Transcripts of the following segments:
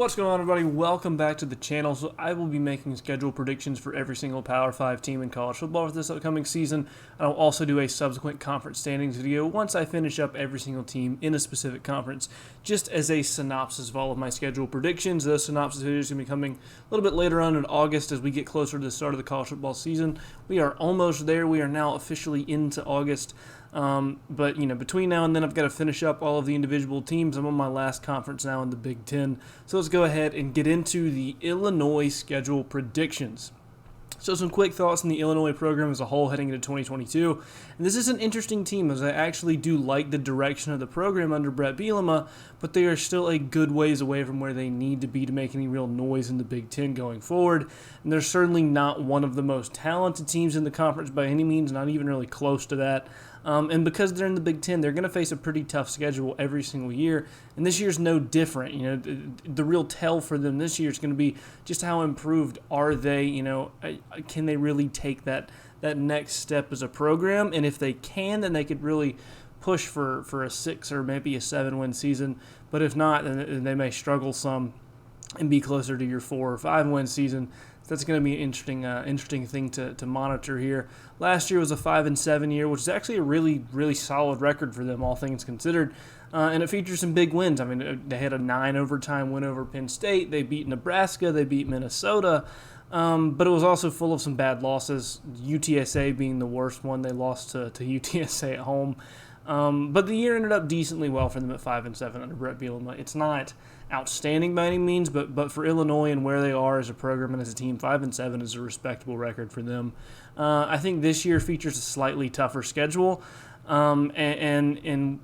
What's going on, everybody? Welcome back to the channel. So I will be making schedule predictions for every single Power 5 team in college football for this upcoming season. I'll also do a subsequent conference standings video once I finish up every single team in a specific conference, just as a synopsis of all of my schedule predictions. Those synopsis videos are going to be coming a little bit later on in August as we get closer to the start of the college football season. We are almost there. We are now officially into August. But between now and then, I've got to finish up all of the individual teams. I'm on my last conference now in the Big Ten. So let's go ahead and get into the Illinois schedule predictions. So some quick thoughts on the Illinois program as a whole heading into 2022. And this is an interesting team, as I actually do like the direction of the program under Bret Bielema, but they are still a good ways away from where they need to be to make any real noise in the Big Ten going forward. And they're certainly not one of the most talented teams in the conference by any means, not even really close to that. And because they're in the Big Ten, they're going to face a pretty tough schedule every single year. And this year's no different. The real tell for them this year is going to be just how improved are they. Can they really take that next step as a program? And if they can, then they could really push for a 6 or maybe a 7-win season. But if not, then they may struggle some and be closer to your 4 or 5-win season. So that's going to be an interesting thing to monitor here. Last year was a 5-7 year, which is actually a really, really solid record for them, all things considered. And it features some big wins. I mean, they had a 9 overtime win over Penn State. They beat Nebraska. They beat Minnesota. But it was also full of some bad losses, UTSA being the worst one. They lost to UTSA at home. But the year ended up decently well for them at 5-7 under Bret Bielema. It's not outstanding by any means, but for Illinois and where they are as a program and as a team, 5-7 is a respectable record for them. I think this year features a slightly tougher schedule. And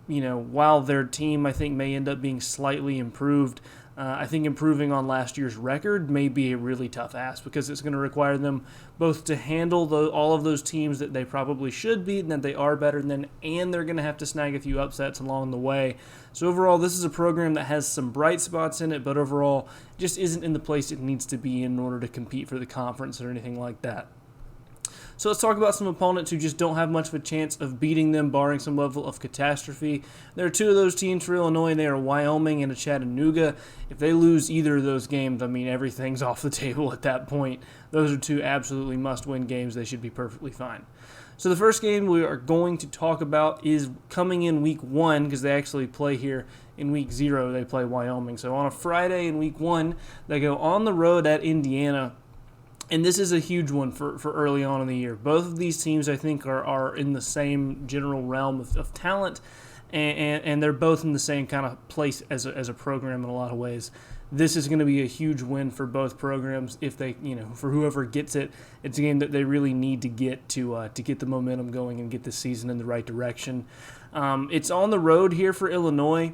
while their team, I think, may end up being slightly improved, I think improving on last year's record may be a really tough ask because it's going to require them both to handle all of those teams that they probably should beat and that they are better than, and they're going to have to snag a few upsets along the way. So overall, this is a program that has some bright spots in it, but overall just isn't in the place it needs to be in order to compete for the conference or anything like that. So let's talk about some opponents who just don't have much of a chance of beating them, barring some level of catastrophe. There are two of those teams for Illinois. They are Wyoming and Chattanooga. If they lose either of those games, I mean, everything's off the table at that point. Those are two absolutely must-win games. They should be perfectly fine. So the first game we are going to talk about is coming in week 1, because they actually play here in week 0. They play Wyoming. So on a Friday in week 1, they go on the road at Indiana. And this is a huge one for early on in the year. Both of these teams, I think, are in the same general realm of talent, and they're both in the same kind of place as a program in a lot of ways. This is going to be a huge win for both programs if they, for whoever gets it. It's a game that they really need to get to get the momentum going and get the season in the right direction. It's on the road here for Illinois.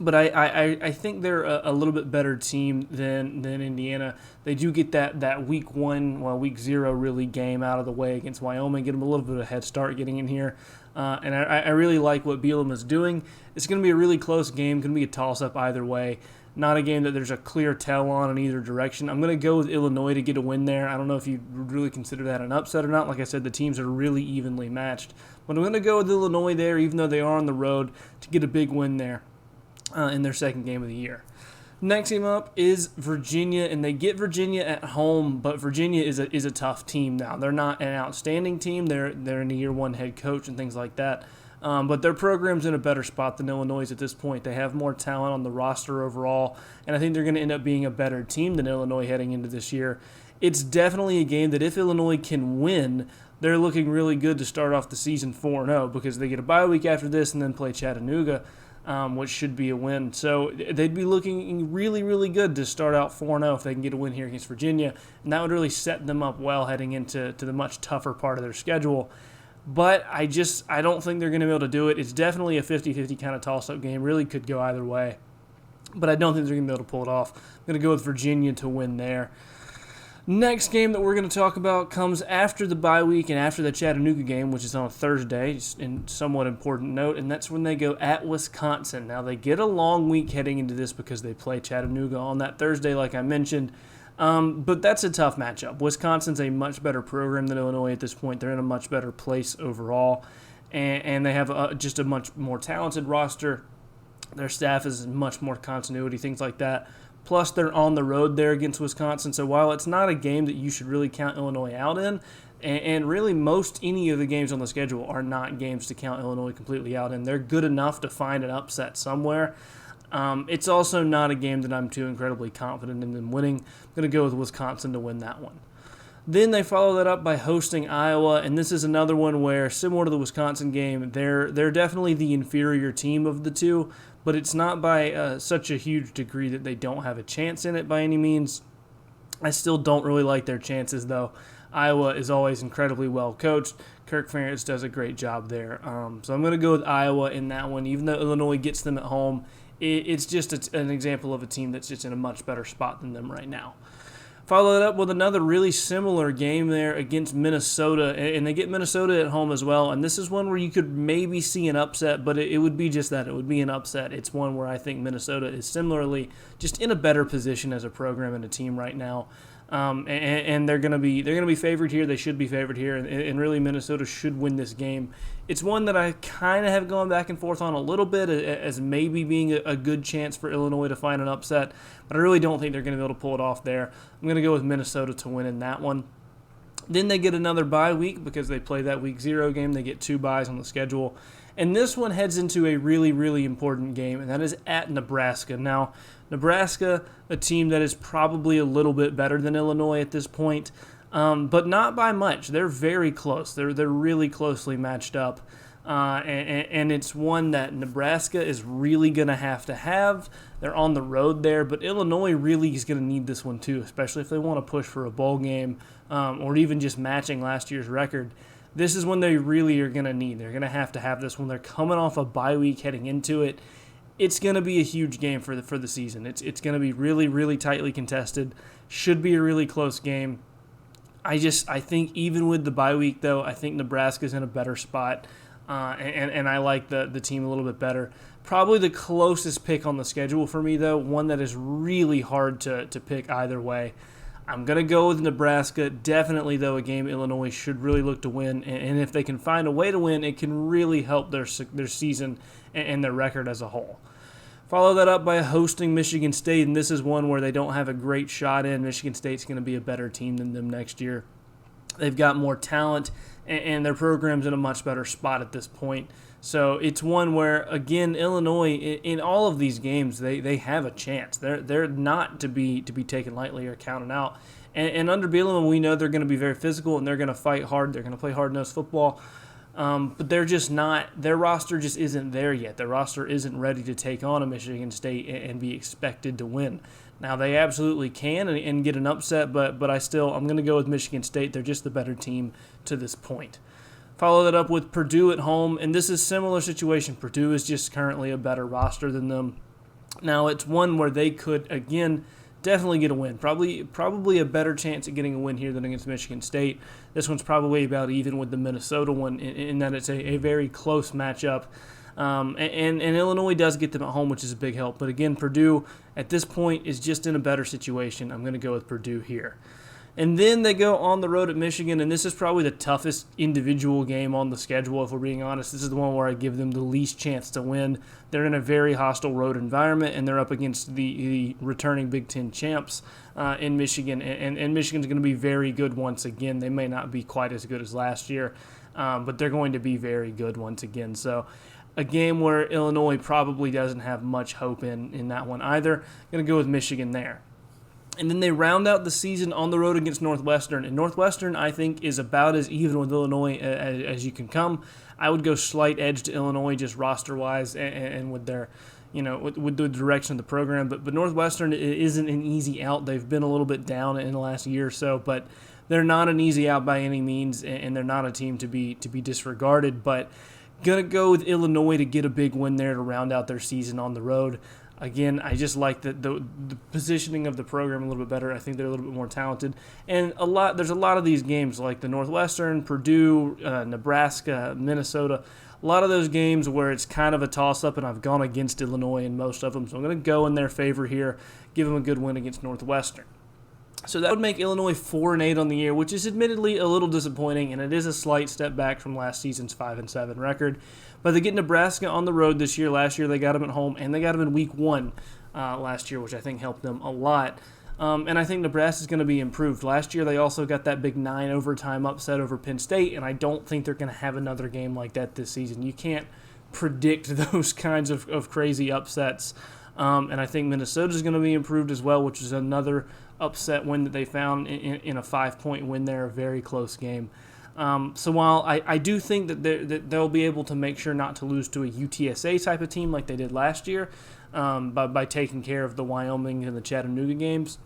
But I think they're a little bit better team than Indiana. They do get that week 0 really game out of the way against Wyoming, get them a little bit of a head start getting in here. And I really like what Bielema's doing. It's going to be a really close game, going to be a toss-up either way. Not a game that there's a clear tell on in either direction. I'm going to go with Illinois to get a win there. I don't know if you would really consider that an upset or not. Like I said, the teams are really evenly matched. But I'm going to go with Illinois there, even though they are on the road, to get a big win there. In their second game of the year. Next game up is Virginia, and they get Virginia at home, but Virginia is a tough team now. They're not an outstanding team. They're in a year 1 head coach and things like that. But their program's in a better spot than Illinois' at this point. They have more talent on the roster overall, and I think they're going to end up being a better team than Illinois heading into this year. It's definitely a game that if Illinois can win, they're looking really good to start off the season 4-0 because they get a bye week after this and then play Chattanooga. Which should be a win. So they'd be looking really, really good to start out 4-0 if they can get a win here against Virginia, and that would really set them up well heading into the much tougher part of their schedule. But I don't think they're going to be able to do it. It's definitely a 50-50 kind of toss-up game. Really could go either way. But I don't think they're going to be able to pull it off. I'm going to go with Virginia to win there. Next game that we're going to talk about comes after the bye week and after the Chattanooga game, which is on Thursday, in somewhat important note, and that's when they go at Wisconsin. Now, they get a long week heading into this because they play Chattanooga on that Thursday, like I mentioned, but that's a tough matchup. Wisconsin's a much better program than Illinois at this point. They're in a much better place overall, and they have just a much more talented roster. Their staff is much more continuity, things like that. Plus, they're on the road there against Wisconsin. So while it's not a game that you should really count Illinois out in, and really any of the games on the schedule are not games to count Illinois completely out in. They're good enough to find an upset somewhere. It's also not a game that I'm too incredibly confident in them winning. I'm going to go with Wisconsin to win that one. Then they follow that up by hosting Iowa, and this is another one where, similar to the Wisconsin game, they're definitely the inferior team of the two, but it's not by such a huge degree that they don't have a chance in it by any means. I still don't really like their chances, though. Iowa is always incredibly well coached. Kirk Ferentz does a great job there. So I'm going to go with Iowa in that one, even though Illinois gets them at home. It's just an example of a team that's just in a much better spot than them right now. Follow it up with another really similar game there against Minnesota, and they get Minnesota at home as well. And this is one where you could maybe see an upset, but it would be just that. It would be an upset. It's one where I think Minnesota is similarly just in a better position as a program and a team right now. And they're gonna be favored here. They should be favored here, and really Minnesota should win this game. It's one that I kind of have gone back and forth on a little bit as maybe being a good chance for Illinois to find an upset, but I really don't think they're going to be able to pull it off there. I'm going to go with Minnesota to win in that one. Then they get another bye week because they play that week 0 game. They get 2 byes on the schedule. And this one heads into a really, really important game, and that is at Nebraska. Now, Nebraska, a team that is probably a little bit better than Illinois at this point, but not by much. They're very close. They're really closely matched up. And it's one that Nebraska is really going to have. They're on the road there, but Illinois really is going to need this one too, especially if they want to push for a bowl game or even just matching last year's record. This is when they really are going to need. They're going to have this one. They're coming off a bye week heading into it. It's going to be a huge game for the season. It's going to be really, really tightly contested. Should be a really close game. I think even with the bye week, though, I think Nebraska's in a better spot, and I like the team a little bit better. Probably the closest pick on the schedule for me, though, one that is really hard to pick either way. I'm going to go with Nebraska. Definitely, though, a game Illinois should really look to win, and if they can find a way to win, it can really help their season and their record as a whole. Follow that up by hosting Michigan State, and this is one where they don't have a great shot in. Michigan State's going to be a better team than them next year. They've got more talent, and their program's in a much better spot at this point. So it's one where, again, Illinois, in all of these games, they have a chance. They're not to be taken lightly or counted out. And under Bielema, we know they're going to be very physical, and they're going to fight hard. They're going to play hard-nosed football. But they're just not, their roster just isn't there yet. Their roster isn't ready to take on a Michigan State and be expected to win. Now, they absolutely can and get an upset, but I'm going to go with Michigan State. They're just the better team to this point. Follow that up with Purdue at home, and this is a similar situation. Purdue is just currently a better roster than them. Now, it's one where they could, again, definitely get a win. Probably a better chance at getting a win here than against Michigan State. This one's probably about even with the Minnesota one in that it's a very close matchup. And Illinois does get them at home, which is a big help. But again, Purdue at this point is just in a better situation. I'm going to go with Purdue here. And then they go on the road at Michigan, and this is probably the toughest individual game on the schedule, if we're being honest. This is the one where I give them the least chance to win. They're in a very hostile road environment, and they're up against the returning Big Ten champs in Michigan. And Michigan's going to be very good once again. They may not be quite as good as last year, but they're going to be very good once again. So a game where Illinois probably doesn't have much hope in that one either. Going to go with Michigan there. And then they round out the season on the road against Northwestern. And Northwestern, I think, is about as even with Illinois as you can come. I would go slight edge to Illinois just roster-wise and with their, with the direction of the program. But Northwestern isn't an easy out. They've been a little bit down in the last year or so, but they're not an easy out by any means, and they're not a team to be disregarded. But going to go with Illinois to get a big win there to round out their season on the road. Again, I just like the positioning of the program a little bit better. I think they're a little bit more talented. And there's a lot of these games like the Northwestern, Purdue, Nebraska, Minnesota, a lot of those games where it's kind of a toss-up, and I've gone against Illinois in most of them. So I'm going to go in their favor here, give them a good win against Northwestern. So that would make Illinois 4-8 on the year, which is admittedly a little disappointing, and it is a slight step back from last season's 5-7 record. But they get Nebraska on the road this year. Last year they got them at home, and they got them in week 1. last year, which I think helped them a lot. And I think Nebraska is going to be improved. Last year, they also got that big 9 overtime upset over Penn State, and I don't think they're going to have another game like that this season. You can't predict those kinds of crazy upsets. And I think Minnesota is going to be improved as well, which is another upset win that they found in a 5-point win there, a very close game. So while I do think that they'll be able to make sure not to lose to a UTSA type of team like they did last year by taking care of the Wyoming and the Chattanooga games,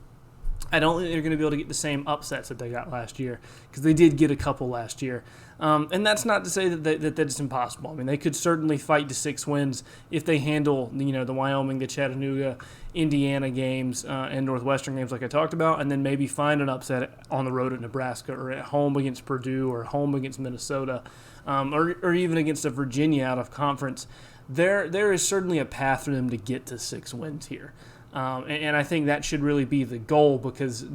I don't think they're going to be able to get the same upsets that they got last year, because they did get a couple last year. And that's not to say that it's impossible. I mean, they could certainly fight to 6 wins if they handle the Wyoming, the Chattanooga, Indiana games, and Northwestern games like I talked about, and then maybe find an upset on the road at Nebraska or at home against Purdue or home against Minnesota, or even against a Virginia out of conference. There is certainly a path for them to get to 6 wins here. And I think that should really be the goal, because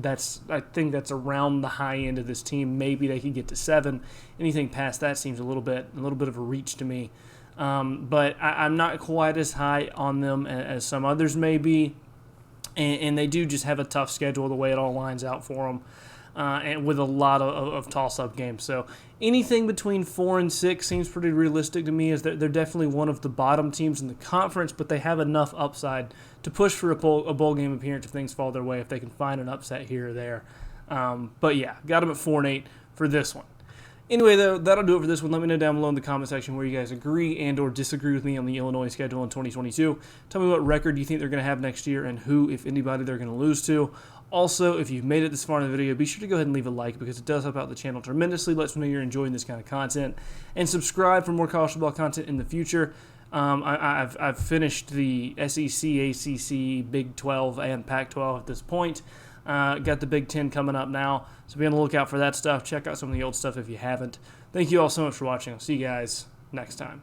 I think that's around the high end of this team. Maybe they could get to 7. Anything past that seems a little bit of a reach to me. But I'm not quite as high on them as some others may be. And they do just have a tough schedule the way it all lines out for them. And with a lot of toss-up games. So anything between 4 and 6 seems pretty realistic to me, as they're definitely one of the bottom teams in the conference, but they have enough upside to push for a bowl game appearance if things fall their way, if they can find an upset here or there. But yeah, got them at 4 and 8 for this one. Anyway, though, that'll do it for this one. Let me know down below in the comment section where you guys agree and or disagree with me on the Illinois schedule in 2022. Tell me what record you think they're going to have next year and who, if anybody, they're going to lose to. Also, if you've made it this far in the video, be sure to go ahead and leave a like, because it does help out the channel tremendously. Lets me know you're enjoying this kind of content. And subscribe for more college football content in the future. I've finished the SEC, ACC, Big 12, and Pac-12 at this point. Got the Big 10 coming up now, so be on the lookout for that stuff. Check out some of the old stuff if you haven't. Thank you all so much for watching. I'll see you guys next time.